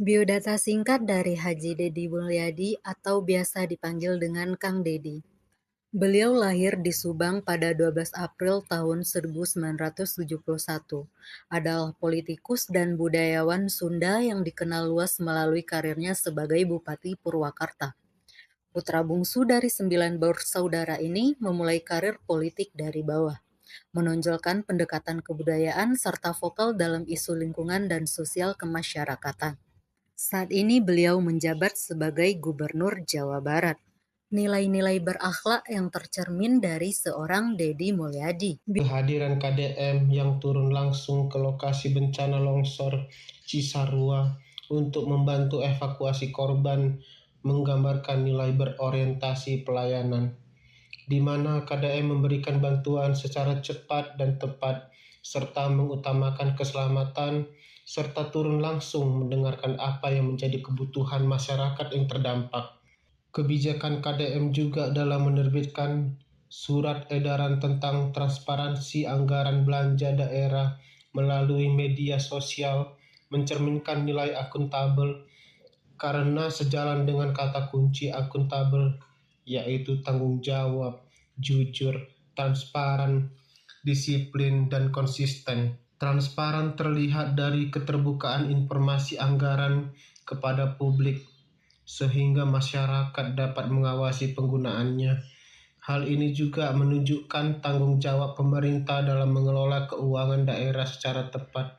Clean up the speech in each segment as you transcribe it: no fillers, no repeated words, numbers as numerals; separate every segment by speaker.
Speaker 1: Biodata singkat dari Haji Dedi Mulyadi atau biasa dipanggil dengan Kang Dedi. Beliau lahir di Subang pada 12 April tahun 1971. Adalah politikus dan budayawan Sunda yang dikenal luas melalui karirnya sebagai Bupati Purwakarta. Putra bungsu dari 9 bersaudara ini memulai karir politik dari bawah, menonjolkan pendekatan kebudayaan serta vokal dalam isu lingkungan dan sosial kemasyarakatan. Saat ini beliau menjabat sebagai Gubernur Jawa Barat. Nilai-nilai berakhlak yang tercermin dari seorang Dedi Mulyadi.
Speaker 2: Kehadiran KDM yang turun langsung ke lokasi bencana longsor Cisarua untuk membantu evakuasi korban menggambarkan nilai berorientasi pelayanan, di mana KDM memberikan bantuan secara cepat dan tepat, serta mengutamakan keselamatan, serta turun langsung mendengarkan apa yang menjadi kebutuhan masyarakat yang terdampak. Kebijakan KDM juga dalam menerbitkan surat edaran tentang transparansi anggaran belanja daerah melalui media sosial mencerminkan nilai akuntabel karena sejalan dengan kata kunci akuntabel yaitu tanggung jawab, jujur, transparan, disiplin, dan konsisten. Transparan terlihat dari keterbukaan informasi anggaran kepada publik sehingga masyarakat dapat mengawasi penggunaannya. Hal ini juga menunjukkan tanggung jawab pemerintah dalam mengelola keuangan daerah secara tepat.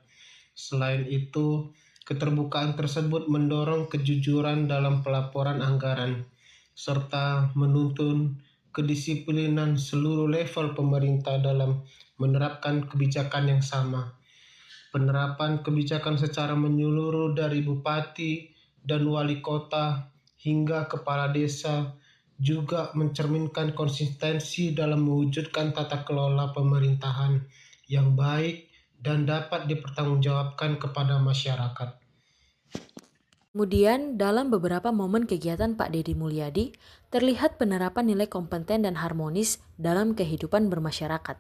Speaker 2: Selain itu, keterbukaan tersebut mendorong kejujuran dalam pelaporan anggaran, serta menuntun kedisiplinan seluruh level pemerintah dalam menerapkan kebijakan yang sama. Penerapan kebijakan secara menyeluruh dari bupati dan wali kota hingga kepala desa juga mencerminkan konsistensi dalam mewujudkan tata kelola pemerintahan yang baik dan dapat dipertanggungjawabkan kepada masyarakat.
Speaker 3: Kemudian, dalam beberapa momen kegiatan Pak Dedi Mulyadi, terlihat penerapan nilai kompeten dan harmonis dalam kehidupan bermasyarakat.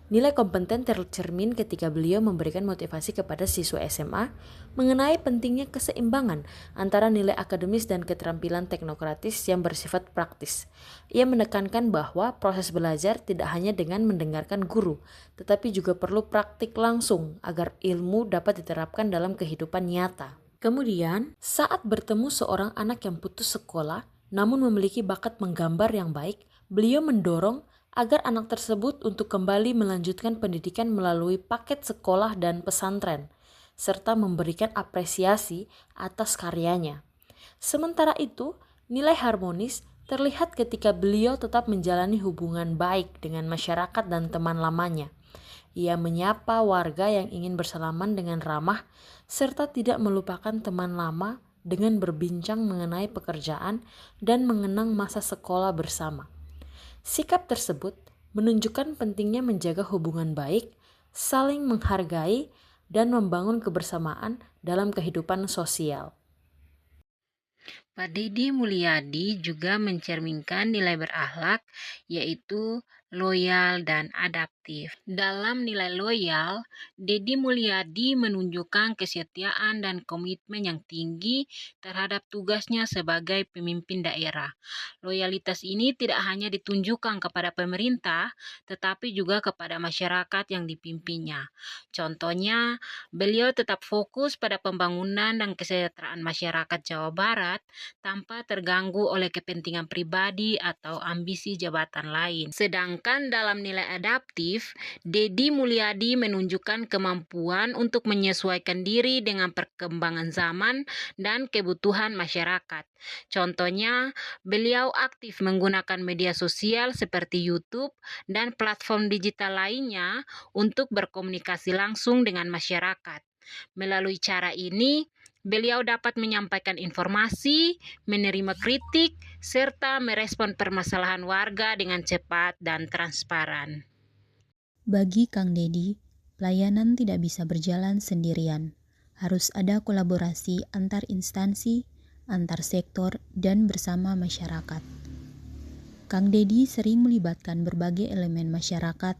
Speaker 3: Nilai kompeten tercermin ketika beliau memberikan motivasi kepada siswa SMA mengenai pentingnya keseimbangan antara nilai akademis dan keterampilan teknokratis yang bersifat praktis. Ia menekankan bahwa proses belajar tidak hanya dengan mendengarkan guru, tetapi juga perlu praktik langsung agar ilmu dapat diterapkan dalam kehidupan nyata. Kemudian, saat bertemu seorang anak yang putus sekolah namun memiliki bakat menggambar yang baik, beliau mendorong agar anak tersebut untuk kembali melanjutkan pendidikan melalui paket sekolah dan pesantren, serta memberikan apresiasi atas karyanya. Sementara itu, nilai harmonis terlihat ketika beliau tetap menjalani hubungan baik dengan masyarakat dan teman lamanya. Ia menyapa warga yang ingin bersalaman dengan ramah, serta tidak melupakan teman lama dengan berbincang mengenai pekerjaan dan mengenang masa sekolah bersama. Sikap tersebut menunjukkan pentingnya menjaga hubungan baik, saling menghargai, dan membangun kebersamaan dalam kehidupan sosial.
Speaker 4: Pak Dedi Mulyadi juga mencerminkan nilai berakhlak, yaitu loyal dan adaptif. Dalam nilai loyal, Dedi Mulyadi menunjukkan kesetiaan dan komitmen yang tinggi terhadap tugasnya sebagai pemimpin daerah. Loyalitas ini tidak hanya ditunjukkan kepada pemerintah, tetapi juga kepada masyarakat yang dipimpinnya. Contohnya, beliau tetap fokus pada pembangunan dan kesejahteraan masyarakat Jawa Barat tanpa terganggu oleh kepentingan pribadi atau ambisi jabatan lain. Sedangkan dalam nilai adaptif, Dedi Mulyadi menunjukkan kemampuan untuk menyesuaikan diri dengan perkembangan zaman dan kebutuhan masyarakat. Contohnya, beliau aktif menggunakan media sosial seperti YouTube dan platform digital lainnya untuk berkomunikasi langsung dengan masyarakat. Melalui cara ini, beliau dapat menyampaikan informasi, menerima kritik, serta merespon permasalahan warga dengan cepat dan transparan.
Speaker 5: Bagi Kang Dedi, pelayanan tidak bisa berjalan sendirian. Harus ada kolaborasi antar instansi, antar sektor, dan bersama masyarakat. Kang Dedi sering melibatkan berbagai elemen masyarakat,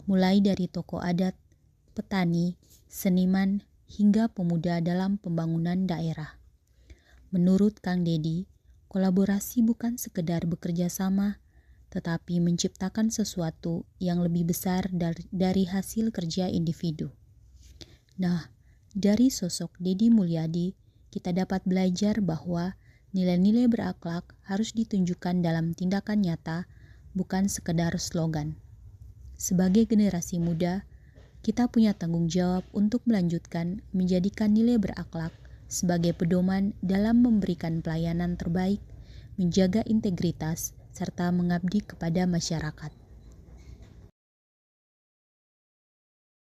Speaker 5: mulai dari tokoh adat, petani, seniman, hingga pemuda dalam pembangunan daerah. Menurut Kang Dedi, kolaborasi bukan sekedar bekerja sama, tetapi menciptakan sesuatu yang lebih besar dari hasil kerja individu. Nah, dari sosok Dedi Mulyadi, kita dapat belajar bahwa nilai-nilai berakhlak harus ditunjukkan dalam tindakan nyata, bukan sekedar slogan. Sebagai generasi muda, kita punya tanggung jawab untuk melanjutkan menjadikan nilai berakhlak sebagai pedoman dalam memberikan pelayanan terbaik, menjaga integritas, serta mengabdi kepada masyarakat.